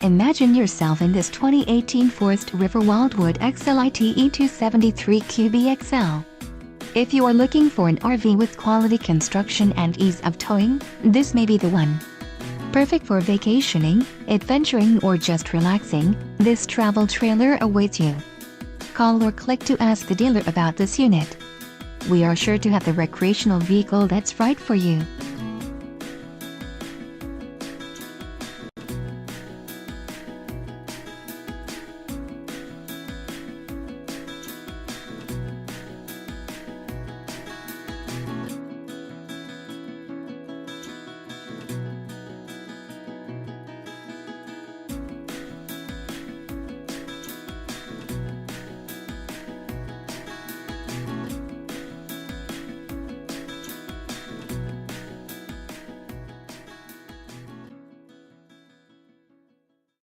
Imagine yourself in this 2018 Forest River WILDWOOD XLITE 273QBXL. If you are looking for an RV with quality construction and ease of towing, this may be the one. Perfect for vacationing, adventuring or just relaxing, this travel trailer awaits you. Call or click to ask the dealer about this unit. We are sure to have the recreational vehicle that's right for you.